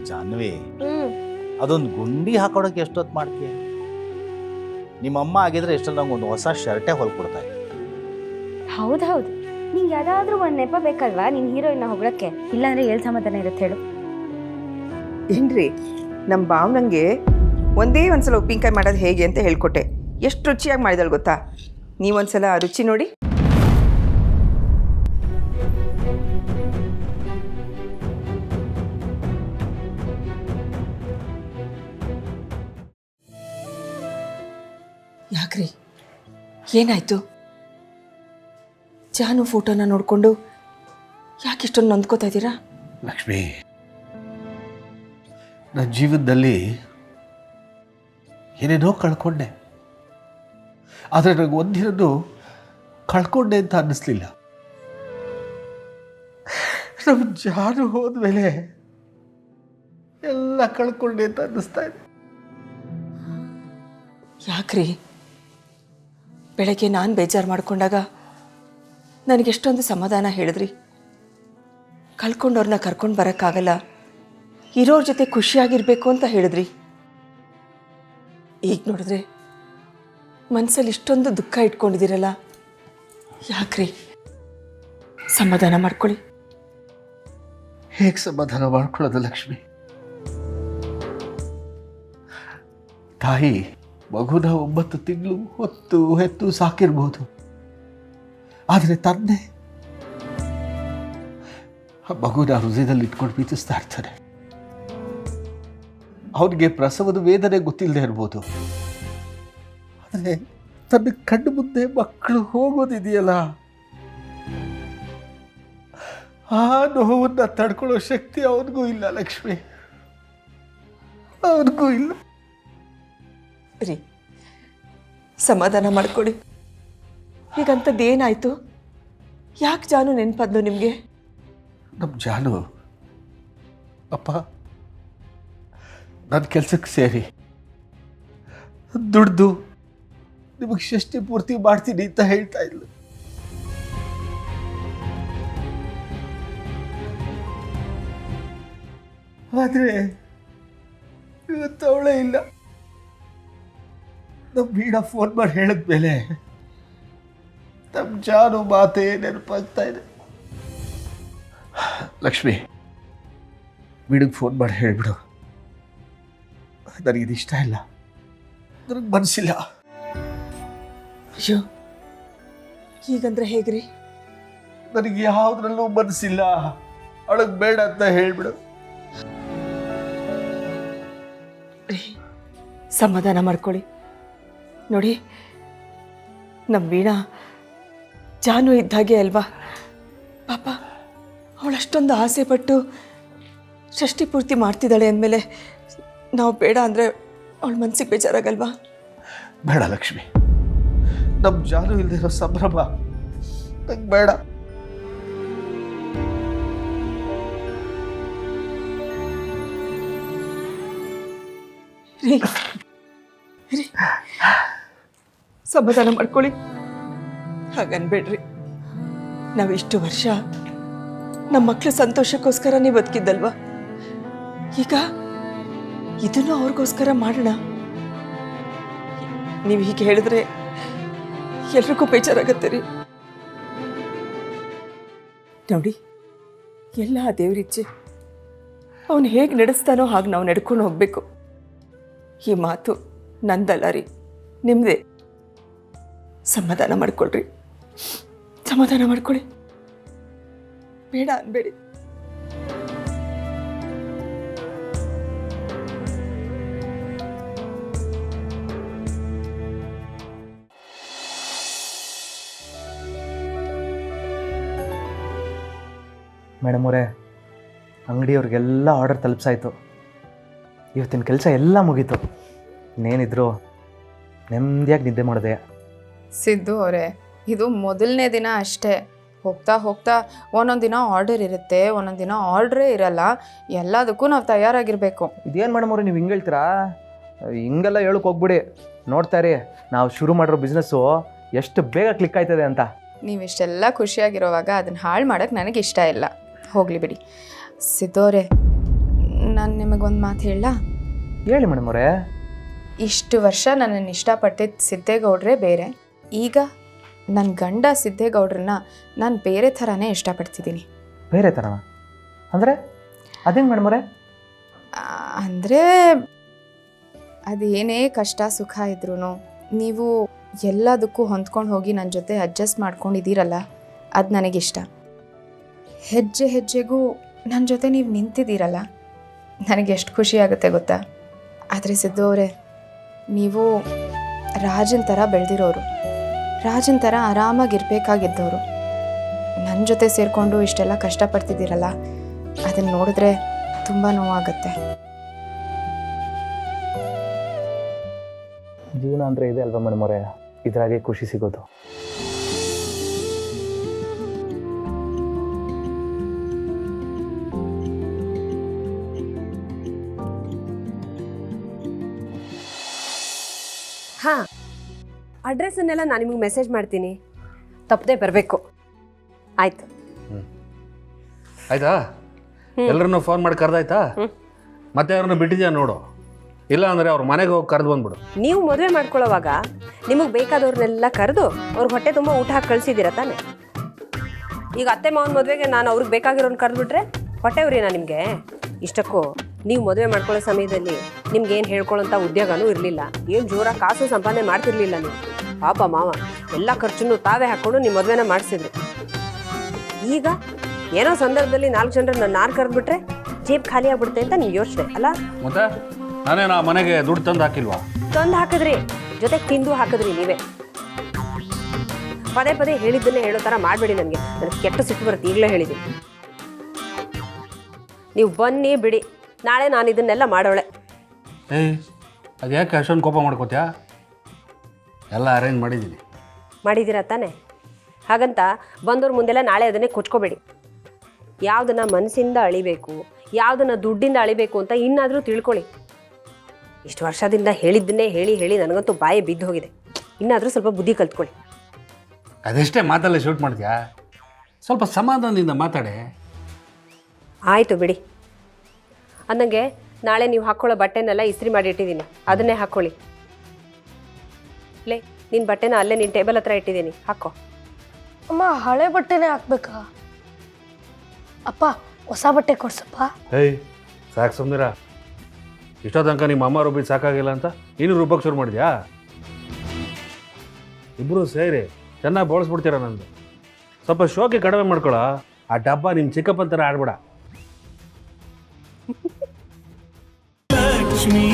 ಜಾನ್ವಿ, ಅದೊಂದು ಗುಂಡಿ ಹಾಕೊಳಕ್ಕೆ ಎಷ್ಟೊತ್ತು ಮಾಡ್ತೀಯ? ನಿಮ್ಮಮ್ಮ ಆಗಿದ್ರೆ ಎಷ್ಟೊಂದು ನಂಗೆ ಒಂದು ಹೊಸ ಶರ್ಟೇ ಹೊಲ್ಕೊಡ್ತಾ ಇದ್ದೆ. ಹೌದೌದು, ನಿಂಗೆ ಯಾವ್ದಾದ್ರೂ ಒಂದು ನೆಪ ಬೇಕಲ್ವಾ ನಿನ್ನ ಹೀರೋಯಿನ್ನ ಹೊಗಳಕ್ಕೆ? ಇಲ್ಲಾಂದ್ರೆ ಎಲ್ಲಿ ಸಮಾಧಾನ ಇರುತ್ತೆ ಹೇಳು? ಏನ್ರಿ, ನಮ್ಮ ಭಾವನಂಗೆ ಒಂದೇ ಒಂದ್ಸಲ ಉಪ್ಪಿನಕಾಯಿ ಮಾಡೋದು ಹೇಗೆ ಅಂತ ಹೇಳ್ಕೊಟ್ಟೆ. ಎಷ್ಟು ರುಚಿಯಾಗಿ ಮಾಡಿದಳು ಗೊತ್ತಾ? ನೀವೊಂದ್ಸಲ ರುಚಿ ನೋಡಿ. ಯಾಕ್ರಿ, ಏನಾಯ್ತು? ಜಾನು ಫೋಟೋನ ನೋಡಿಕೊಂಡು ಯಾಕೆ ಇಷ್ಟೊಂದು ನೊಂದ್ಕೋತಾ ಇದ್ದೀರಾ? ಲಕ್ಷ್ಮಿ, ನನ್ನ ಜೀವನದಲ್ಲಿ ಏನೇನೋ ಕಳ್ಕೊಂಡೆ, ಆದರೆ ನನಗೆ ಒಂದಿನೂ ಕಳ್ಕೊಂಡೆ ಅಂತ ಅನ್ನಿಸ್ಲಿಲ್ಲ. ನಮ್ಮ ಜಾನು ಹೋದ್ಮೇಲೆ ಎಲ್ಲ ಕಳ್ಕೊಂಡೆ ಅಂತ ಅನ್ನಿಸ್ತಾ ಇದೆ. ಯಾಕ್ರಿ, ಬೆಳಗ್ಗೆ ನಾನು ಬೇಜಾರು ಮಾಡ್ಕೊಂಡಾಗ ನನಗೆಷ್ಟೊಂದು ಸಮಾಧಾನ ಹೇಳಿದ್ರಿ. ಕಳ್ಕೊಂಡವ್ರನ್ನ ಕರ್ಕೊಂಡು ಬರೋಕ್ಕಾಗಲ್ಲ, ಇರೋರ ಜೊತೆ ಖುಷಿಯಾಗಿರ್ಬೇಕು ಅಂತ ಹೇಳಿದ್ರಿ. ಈಗ ನೋಡಿದ್ರೆ ಮನಸ್ಸಲ್ಲಿ ಇಷ್ಟೊಂದು ದುಃಖ ಇಟ್ಕೊಂಡಿದ್ದೀರಲ್ಲ, ಯಾಕ್ರಿ? ಸಮಾಧಾನ ಮಾಡ್ಕೊಳ್ಳಿ. ಹೇಗೆ ಸಮಾಧಾನ ಮಾಡ್ಕೊಳ್ಳೋದು ಲಕ್ಷ್ಮಿ? ತಾಯಿ ಮಗುನ 9 ತಿಂಗಳು ಹೊತ್ತು ಹೆತ್ತು ಸಾಕಿರ್ಬೋದು, ಆದರೆ ತಂದೆ ಆ ಮಗುನ ಹೃದಯದಲ್ಲಿ ಇಟ್ಕೊಂಡು ಪ್ರೀತಿಸ್ತಾ ಇರ್ತಾನೆ. ಅವನಿಗೆ ಪ್ರಸವದ ವೇದನೆ ಗೊತ್ತಿಲ್ಲದೆ ಇರ್ಬೋದು, ಆದರೆ ತನ್ನ ಕಣ್ಣು ಮುಂದೆ ಮಕ್ಕಳು ಹೋಗೋದಿದೆಯಲ್ಲ, ಆ ನೋವನ್ನ ತಡ್ಕೊಳ್ಳೋ ಶಕ್ತಿ ಅವನಿಗೂ ಇಲ್ಲ ಲಕ್ಷ್ಮಿ, ಅವನಿಗೂ ಇಲ್ಲ. ರೀ, ಸಮಾಧಾನ ಮಾಡ್ಕೊಳ್ಳಿ. ಈಗಂಥದ್ದೇನಾಯಿತು? ಯಾಕೆ ಜಾನು ನೆನಪದ್ಲು ನಿಮಗೆ? ನಮ್ಮ ಜಾನು ಅಪ್ಪ ನನ್ನ ಕೆಲಸಕ್ಕೆ ಸೇರಿ ದುಡ್ದು ನಿಮಗೆ ಷಷ್ಠಿ ಪೂರ್ತಿ ಮಾಡ್ತೀನಿ ಅಂತ ಹೇಳ್ತಾ ಇದ್ಲು. ಆದರೆ ಇವತ್ತು ಅವಳೇ ಇಲ್ಲ. ನಮ್ಮ ವೀಣಾ ಫೋನ್ ಮಾಡಿ ಹೇಳಿದ್ಮೇಲೆ ನಮ್ಮ ಜಾನು ಮಾತೇ ನೆನಪಾಗ್ತಾ ಇದೆ. ಲಕ್ಷ್ಮಿ, ವೀಣಿಗೆ ಫೋನ್ ಮಾಡಿ ಹೇಳಿಬಿಡು, ನನಗಿದು ಇಷ್ಟ ಇಲ್ಲ, ನನಗೆ ಮನಸ್ಸಿಲ್ಲ. ಅಯ್ಯೋ, ಹೀಗಂದ್ರೆ ಹೇಗ್ರಿ? ನನಗೆ ಯಾವುದ್ರಲ್ಲೂ ಮನಸ್ಸಿಲ್ಲ, ಅವಳಿಗೆ ಬೇಡ ಅಂತ ಹೇಳ್ಬಿಡು. ರೀ, ಸಮಾಧಾನ ಮಾಡ್ಕೊಳ್ಳಿ. ನೋಡಿ, ನಮ್ಮ ವೀಣಾ ಜಾನು ಇದ್ದಾಗೆ ಅಲ್ವಾ ಪಾಪ. ಅವಳಷ್ಟೊಂದು ಆಸೆ ಪಟ್ಟು ಷಷ್ಠಿ ಪೂರ್ತಿ ಮಾಡ್ತಿದ್ದಾಳೆ ಅಂದಮೇಲೆ ನಾವು ಬೇಡ ಅಂದರೆ ಅವಳ ಮನಸ್ಸಿಗೆ ಬೇಜಾರಾಗಲ್ವಾ? ಬೇಡ ಲಕ್ಷ್ಮಿ, ನಮ್ಮ ಜಾನು ಇಲ್ಲದಿರೋ ಸಂಭ್ರಮ ನಂಗೆ ಬೇಡ. ರೀ, ರೀ, ಸಮಾಧಾನ ಮಾಡ್ಕೊಳ್ಳಿ. ಹಾಗನ್ಬೇಡ್ರಿ. ನಾವಿಷ್ಟು ವರ್ಷ ನಮ್ಮ ಮಕ್ಕಳ ಸಂತೋಷಕ್ಕೋಸ್ಕರನೇ ಬದುಕಿದ್ದಲ್ವಾ? ಈಗ ಇದನ್ನು ಅವ್ರಿಗೋಸ್ಕರ ಮಾಡೋಣ. ನೀವು ಹೀಗೆ ಹೇಳಿದ್ರೆ ಎಲ್ರಿಗೂ ಬೇಜಾರಾಗತ್ತೆ ರೀ. ನೋಡಿ, ಎಲ್ಲ ದೇವರಿಚ್ಛೆ. ಅವನು ಹೇಗೆ ನಡೆಸ್ತಾನೋ ಹಾಗೆ ನಾವು ನಡ್ಕೊಂಡು ಹೋಗಬೇಕು. ಈ ಮಾತು ನಂದಲ್ಲ ರೀ, ನಿಮ್ಮದೇ. ಸಮಾಧಾನ ಮಾಡ್ಕೊಳ್ರಿ, ಸಮಾಧಾನ ಮಾಡ್ಕೊಳ್ಳಿ. ಬೇಡ ಅನ್ಬೇಡಿ. ಮೇಡಮ್ ಅವರೇ, ಅಂಗಡಿಯವ್ರಿಗೆಲ್ಲ ಆರ್ಡರ್ ತಲುಪಿಸಾಯ್ತು. ಇವತ್ತಿನ ಕೆಲಸ ಎಲ್ಲ ಮುಗೀತು. ಇನ್ನೇನಿದ್ರು ನೆಮ್ಮದಿಯಾಗಿ ನಿದ್ದೆ ಮಾಡಿದೆ. ಸಿದ್ದು ಅವರೇ, ಇದು ಮೊದಲನೇ ದಿನ ಅಷ್ಟೇ. ಹೋಗ್ತಾ ಹೋಗ್ತಾ ಒಂದೊಂದು ದಿನ ಆರ್ಡರ್ ಇರುತ್ತೆ, ಒಂದೊಂದು ದಿನ ಆರ್ಡ್ರೇ ಇರಲ್ಲ. ಎಲ್ಲದಕ್ಕೂ ನಾವು ತಯಾರಾಗಿರಬೇಕು. ಇದೇನು ಮೇಡಮ್ ಅವ್ರೆ ನೀವು ಹಿಂಗೆ ಹೇಳ್ತೀರಾ? ಹಿಂಗೆಲ್ಲ ಹೇಳಕ್ಕೆ ಹೋಗ್ಬಿಡಿ. ನೋಡ್ತಾ ಇರಿ, ನಾವು ಶುರು ಮಾಡಿರೋ ಬಿಸ್ನೆಸ್ಸು ಎಷ್ಟು ಬೇಗ ಕ್ಲಿಕ್ ಆಯ್ತದೆ ಅಂತ. ನೀವಿಷ್ಟೆಲ್ಲ ಖುಷಿಯಾಗಿರೋವಾಗ ಅದನ್ನು ಹಾಳು ಮಾಡೋಕ್ಕೆ ನನಗೆ ಇಷ್ಟ ಇಲ್ಲ. ಹೋಗಲಿ ಬಿಡಿ. ಸಿದ್ದೋರೆ, ನಾನು ನಿಮಗೊಂದು ಮಾತು ಹೇಳ. ಹೇಳಿ ಮೇಡಮ್ ಅವರೇ. ಇಷ್ಟು ವರ್ಷ ನನ್ನನ್ನು ಇಷ್ಟಪಟ್ಟಿದ್ದ ಸಿದ್ದೇಗೌಡ್ರೆ ಬೇರೆ, ಈಗ ನನ್ನ ಗಂಡ ಸಿದ್ದೇಗೌಡ್ರನ್ನ ನಾನು ಬೇರೆ ಥರನೇ ಇಷ್ಟಪಡ್ತಿದ್ದೀನಿ. ಬೇರೆ ಥರನಾ ಅಂದರೆ ಅದೇನು ಮೇಡಮ್ ಅವರೇ? ಅಂದರೆ ಅದೇನೇ ಕಷ್ಟ ಸುಖ ಇದ್ರೂ ನೀವು ಎಲ್ಲದಕ್ಕೂ ಹೊಂದ್ಕೊಂಡು ಹೋಗಿ ನನ್ನ ಜೊತೆ ಅಡ್ಜಸ್ಟ್ ಮಾಡ್ಕೊಂಡಿದ್ದೀರಲ್ಲ, ಅದು ನನಗಿಷ್ಟ. ಹೆಜ್ಜೆ ಹೆಜ್ಜೆಗೂ ನನ್ನ ಜೊತೆ ನೀವು ನಿಂತಿದ್ದೀರಲ್ಲ, ನನಗೆ ಎಷ್ಟು ಖುಷಿ ಆಗುತ್ತೆ ಗೊತ್ತಾ. ಆದರೆ ಸಿದ್ದು ಅವರೇ, ನೀವು ರಾಜನ ಥರ ಬೆಳೆದಿರೋರು, ರಾಜನ ಥರ ಆರಾಮಾಗಿರ್ಬೇಕಾಗಿದ್ದವರು. ನನ್ನ ಜೊತೆ ಸೇರಿಕೊಂಡು ಇಷ್ಟೆಲ್ಲ ಕಷ್ಟಪಡ್ತಿದ್ದೀರಲ್ಲ, ಅದನ್ನು ನೋಡಿದ್ರೆ ತುಂಬ ನೋವಾಗುತ್ತೆ. ಜೀವನ ಅಂದರೆ ಇದೆ ಅಲ್ವಾ ಮೇಡಮ್ ಅವರೇ, ಇದರಾಗೆ ಖುಷಿ ಸಿಗೋದು. ಹಾಂ, ಅಡ್ರೆಸ್ಸನ್ನೆಲ್ಲ ನಾನು ನಿಮಗೆ ಮೆಸೇಜ್ ಮಾಡ್ತೀನಿ, ತಪ್ಪದೆ ಬರಬೇಕು. ಆಯಿತು. ಆಯ್ತಾ? ಎಲ್ಲರನ್ನು ಫೋನ್ ಮಾಡಿ ಕರೆದಾಯ್ತಾ? ಮತ್ತೆ ಯಾರನ್ನು ಬಿಟ್ಟಿದ್ಯಾ ನೋಡು, ಇಲ್ಲ ಅಂದರೆ ಅವ್ರ ಮನೆಗೆ ಹೋಗಿ ಕರೆದು ಬಂದ್ಬಿಡು. ನೀವು ಮದುವೆ ಮಾಡ್ಕೊಳ್ಳೋವಾಗ ನಿಮಗೆ ಬೇಕಾದವ್ರನ್ನೆಲ್ಲ ಕರೆದು ಅವ್ರಿಗೆ ಹೊಟ್ಟೆ ತುಂಬ ಊಟ ಹಾಕಿ ಕಳಿಸಿದ್ದೀರ ತಾನೆ? ಈಗ ಅತ್ತೆ ಮಾವನ ಮದುವೆಗೆ ನಾನು ಅವ್ರಿಗೆ ಬೇಕಾಗಿರೋನು ಕರೆದ್ಬಿಟ್ರೆ ಹೊಟ್ಟೆ ಉರಿನಾ ನಿಮಗೆ? ಇಷ್ಟಕ್ಕೂ ನೀವು ಮದುವೆ ಮಾಡ್ಕೊಳ್ಳೋ ಸಮಯದಲ್ಲಿ ನಿಮ್ಗೇನು ಹೇಳ್ಕೊಳ್ಳೋಂಥ ಉದ್ಯೋಗನೂ ಇರಲಿಲ್ಲ, ಏನು ಜೋರಾಗಿ ಕಾಸು ಸಂಪಾದನೆ ಮಾಡ್ತಿರ್ಲಿಲ್ಲ ನೀವು. ಪಾಪ ಮಾವ ಎಲ್ಲ ಖರ್ಚನ್ನು ತಾವೇ ಹಾಕ್ಕೊಂಡು ನಿಮ್ಮ ಮದುವೆನ ಮಾಡಿಸಿದ್ರು. ಈಗ ಏನೋ ಸಂದರ್ಭದಲ್ಲಿ 4 ಜನರನ್ನ ನಾನು ಕರೆದ್ಬಿಟ್ರೆ ಜೇಬ್ ಖಾಲಿ ಆಗ್ಬಿಡುತ್ತೆ ಅಂತ ನೀವು ಯೋಚನೆ ಅಲ್ಲ? ಮತ್ತೆ ನಾನೇನು ಆ ಮನೆಗೆ ದುಡ್ಡು ತಂದು ಹಾಕಿಲ್ವಾ? ತಂದು ಹಾಕಿದ್ರಿ, ಜೊತೆಗೆ ತಿಂದು ಹಾಕಿದ್ರಿ ನೀವೇ. ಪದೇ ಪದೇ ಹೇಳಿದ್ದನ್ನೇ ಹೇಳೋ ಥರ ಮಾಡಬೇಡಿ. ನನಗೆ ಕೆಟ್ಟ ಸಿಟ್ಟು ಬರುತ್ತೆ, ಈಗಲೇ ಹೇಳಿದ್ದೀನಿ. ನೀವು ಬನ್ನಿ ಬಿಡಿ, ನಾಳೆ ನಾನು ಇದನ್ನೆಲ್ಲ ಮಾಡೋಳೆ. ಏಯ್, ಅದು ಯಾಕೆ ಅಷ್ಟೊಂದು ಕೋಪ ಮಾಡ್ಕೋತ್ಯಾ? ಎಲ್ಲ ಅರೇಂಜ್ ಮಾಡಿದ್ದೀನಿ. ಮಾಡಿದ್ದೀರಾ ತಾನೆ? ಹಾಗಂತ ಬಂದವ್ರ ಮುಂದೆಲ್ಲ ನಾಳೆ ಅದನ್ನೇ ಕೊಚ್ಕೋಬೇಡಿ. ಯಾವುದನ್ನು ಮನಸ್ಸಿಂದ ಅಳಿಬೇಕು, ಯಾವುದನ್ನು ದುಡ್ಡಿಂದ ಅಳಿಬೇಕು ಅಂತ ಇನ್ನಾದರೂ ತಿಳ್ಕೊಳ್ಳಿ. ಇಷ್ಟು ವರ್ಷದಿಂದ ಹೇಳಿದ್ದನ್ನೇ ಹೇಳಿ ಹೇಳಿ ನನಗಂತೂ ಬಾಯಿ ಬಿದ್ದು ಹೋಗಿದೆ. ಇನ್ನಾದರೂ ಸ್ವಲ್ಪ ಬುದ್ಧಿ ಕಲ್ತ್ಕೊಳ್ಳಿ. ಅದೆಷ್ಟೇ ಮಾತಲ್ಲೇ ಶೂಟ್ ಮಾಡ್ತೀಯಾ? ಸ್ವಲ್ಪ ಸಮಾಧಾನದಿಂದ ಮಾತಾಡೆ. ಆಯಿತು ಬಿಡಿ. ಅಂದಂಗೆ ನಾಳೆ ನೀವು ಹಾಕ್ಕೊಳ್ಳೋ ಬಟ್ಟೆನೆಲ್ಲ ಇಸ್ತ್ರಿ ಮಾಡಿ ಇಟ್ಟಿದ್ದೀನಿ, ಅದನ್ನೇ ಹಾಕ್ಕೊಳ್ಳಿ. ಲೇ, ನಿನ್ನ ಬಟ್ಟೆನ ಅಲ್ಲೇ ನಿನ್ನ ಟೇಬಲ್ ಹತ್ರ ಇಟ್ಟಿದ್ದೀನಿ, ಹಾಕೋ. ಅಮ್ಮ, ಹಳೆ ಬಟ್ಟೆನೇ ಹಾಕ್ಬೇಕಾ? ಅಪ್ಪ, ಹೊಸ ಬಟ್ಟೆ ಕೊಡ್ಸಪ್ಪ. ಏಯ್, ಸಾಕು ಸುಮ್ಮನಿರ. ಇಷ್ಟೋ ತನಕ ನಿಮ್ಮ ಅಮ್ಮ ರುಬ್ಬಿದ್ದು ಸಾಕಾಗಿಲ್ಲ ಅಂತ ನೀನು ರುಬ್ಬಕ್ಕೆ ಶುರು ಮಾಡಿದ್ಯಾ? ಇಬ್ಬರು ಸೇರಿ ಚೆನ್ನಾಗಿ ಬೋಳಿಸ್ಬಿಡ್ತೀರ ನಂದು. ಸ್ವಲ್ಪ ಶೋಕಿ ಕಡಿಮೆ ಮಾಡ್ಕೊಳ. ಆ ಡಬ್ಬ ನಿಮ್ಮ ಚಿಕ್ಕಪ್ಪನ ಥರ ಆಡ್ಬೇಡ. ಲಕ್ಷ್ಮೀ